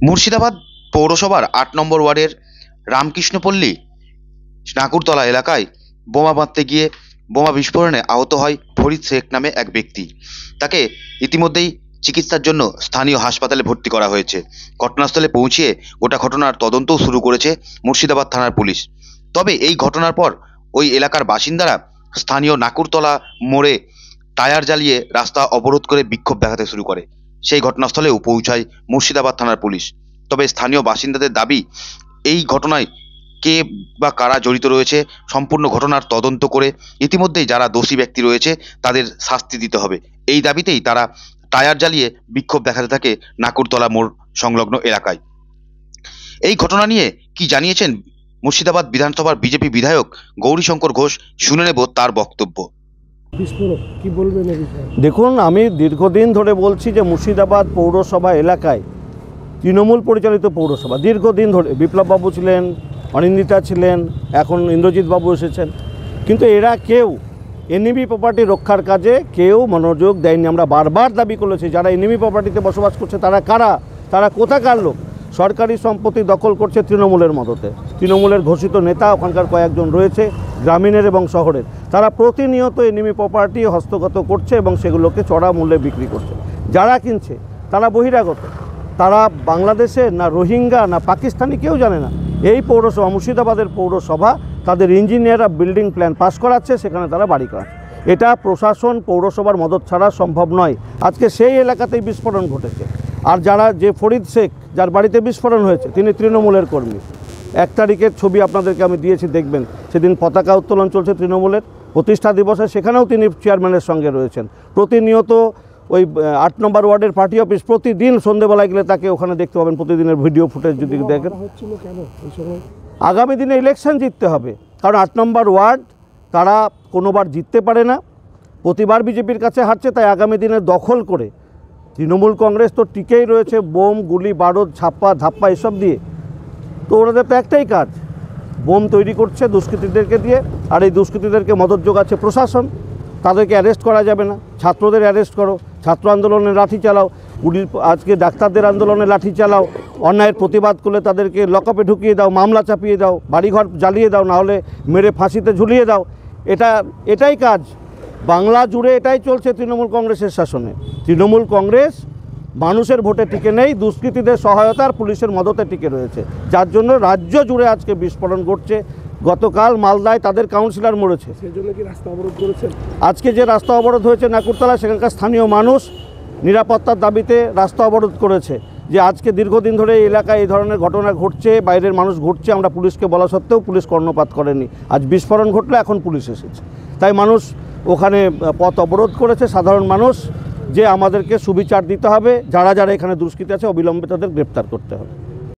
মুর্শিদাবাদ পৌরসভার ৮ নম্বর ওয়ার্ডের রামকৃষ্ণপল্লী নাকুরতলা এলাকায় বোমা বাঁধতে গিয়ে বোমা বিস্ফোরণে আহত হয় ফরিদ শেখ নামে এক ব্যক্তি। তাকে ইতিমধ্যেই চিকিৎসার জন্য স্থানীয় হাসপাতালে ভর্তি করা হয়েছে। ঘটনাস্থলে পৌঁছিয়ে গোটা ঘটনার তদন্তও শুরু করেছে মুর্শিদাবাদ থানার পুলিশ। তবে এই ঘটনার পর ওই এলাকার বাসিন্দারা স্থানীয় নাকুরতলা মোড়ে টায়ার জ্বালিয়ে রাস্তা অবরোধ করে বিক্ষোভ দেখাতে শুরু করে। সেই ঘটনাস্থলেও পৌঁছায় মুর্শিদাবাদ থানার পুলিশ। তবে স্থানীয় বাসিন্দাদের দাবি, এই ঘটনায় কে বা কারা জড়িত রয়েছে সম্পূর্ণ ঘটনার তদন্ত করে ইতিমধ্যেই যারা দোষী ব্যক্তি রয়েছে তাদের শাস্তি দিতে হবে। এই দাবিতেই তারা টায়ার জ্বালিয়ে বিক্ষোভ দেখাতে থাকে নাকুরতলা মোড় সংলগ্ন এলাকায়। এই ঘটনা নিয়ে কি জানিয়েছেন মুর্শিদাবাদ বিধানসভার বিজেপি বিধায়ক গৌরীশঙ্কর ঘোষ, শুনে নেব তার বক্তব্য। কি বলবেন? দেখুন, আমি দীর্ঘদিন ধরে বলছি যে মুর্শিদাবাদ পৌরসভা এলাকায় তৃণমূল পরিচালিত পৌরসভা, দীর্ঘদিন ধরে বিপ্লববাবু ছিলেন, অনিন্দিতা ছিলেন, এখন ইন্দ্রজিৎবাবু এসেছেন, কিন্তু এরা কেউ এনিমি প্রপার্টি রক্ষার কাজে কেউ মনোযোগ দেয়নি। আমরা বারবার দাবি করেছি, যারা এনিমি প্রপার্টিতে বসবাস করছে তারা কারা, তারা কোথাকার লোক। সরকারি সম্পত্তি দখল করছে তৃণমূলের মদতে। তৃণমূলের ঘোষিত নেতা ওখানকার কয়েকজন রয়েছে, গ্রামীণের এবং শহরের। তারা প্রতিনিয়ত এনিমি প্রপার্টি হস্তগত করছে এবং সেগুলোকে চড়া মূল্যে বিক্রি করছে। যারা কিনছে তারা বহিরাগত, তারা বাংলাদেশের না রোহিঙ্গা না পাকিস্তানি কেউ জানে না। এই পৌরসভা, মুর্শিদাবাদের পৌরসভা, তাদের ইঞ্জিনিয়াররা বিল্ডিং প্ল্যান পাস করাচ্ছে, সেখানে তারা বাড়ি করাচ্ছে। এটা প্রশাসন, পৌরসভার মদত ছাড়া সম্ভব নয়। আজকে সেই এলাকাতেই বিস্ফোরণ ঘটেছে। আর যে ফরিদ শেখ, যার বাড়িতে বিস্ফোরণ হয়েছে, তিনি তৃণমূলের কর্মী। 1 তারিখের ছবি আপনাদেরকে আমি দিয়েছি, দেখবেন। সেদিন পতাকা উত্তোলন চলছে তৃণমূলের প্রতিষ্ঠা দিবসে, সেখানেও তিনি চেয়ারম্যানের সঙ্গে রয়েছেন। প্রতিনিয়ত ওই ৮ নম্বর ওয়ার্ডের পার্টি অফিস, প্রতিদিন সন্ধ্যেবেলায় গেলে তাকে ওখানে দেখতে পাবেন, প্রতিদিনের ভিডিও ফুটেজ যদি দেখেন। আগামী দিনে ইলেকশন জিততে হবে, কারণ ৮ নম্বর ওয়ার্ড তারা কোনোবার জিততে পারে না, প্রতিবার বিজেপির কাছে হারছে। তাই আগামী দিনে দখল করে তৃণমূল কংগ্রেস তো টিকেই রয়েছে বোম, গুলি, বারুদ, ছাপ্পা, ধাপ্পা এসব দিয়ে। তো ওনাদের তো একটাই কাজ, বোম তৈরি করছে দুষ্কৃতীদেরকে দিয়ে, আর এই দুষ্কৃতীদেরকে মদত যোগাচ্ছে প্রশাসন। তাদেরকে অ্যারেস্ট করা যাবে না। ছাত্রদের অ্যারেস্ট করো, ছাত্র আন্দোলনে লাঠি চালাও, পুলিশ আজকে ডাক্তারদের আন্দোলনে লাঠি চালাও, অন্যায়ের প্রতিবাদ করলে তাদেরকে লকআপে ঢুকিয়ে দাও, মামলা চাপিয়ে দাও, বাড়িঘর জ্বালিয়ে দাও, না হলে মেরে ফাঁসিতে ঝুলিয়ে দাও। এটাই কাজ। বাংলা জুড়ে এটাই চলছে তৃণমূল কংগ্রেসের শাসনে। তৃণমূল কংগ্রেস মানুষের ভোটে টিকে নেই, দুষ্কৃতীদের সহায়তার পুলিশের মদতে টিকে রয়েছে, যার জন্য রাজ্য জুড়ে আজকে বিস্ফোরণ ঘটছে। গতকাল মালদায় তাদের কাউন্সিলর মরেছে, সেজন্য কি রাস্তা অবরোধ করেছেন? আজকে যে রাস্তা অবরোধ হয়েছে নাকুরতলা, সেখানকার স্থানীয় মানুষ নিরাপত্তার দাবিতে রাস্তা অবরোধ করেছে। যে আজকে দীর্ঘদিন ধরে এই এলাকায় এই ধরনের ঘটনা ঘটছে, বাইরের মানুষ ঘটছে, আমরা পুলিশকে বলা সত্ত্বেও পুলিশ কর্ণপাত করেনি। আজ বিস্ফোরণ ঘটলে এখন পুলিশ এসেছে, তাই মানুষ ওখানে পথ অবরোধ করেছে। সাধারণ মানুষ যে আমাদেরকে সুবিচার দিতে হবে, যারা যারা এখানে দুষ্কৃতী আছে অবিলম্বে তাদের গ্রেপ্তার করতে হবে।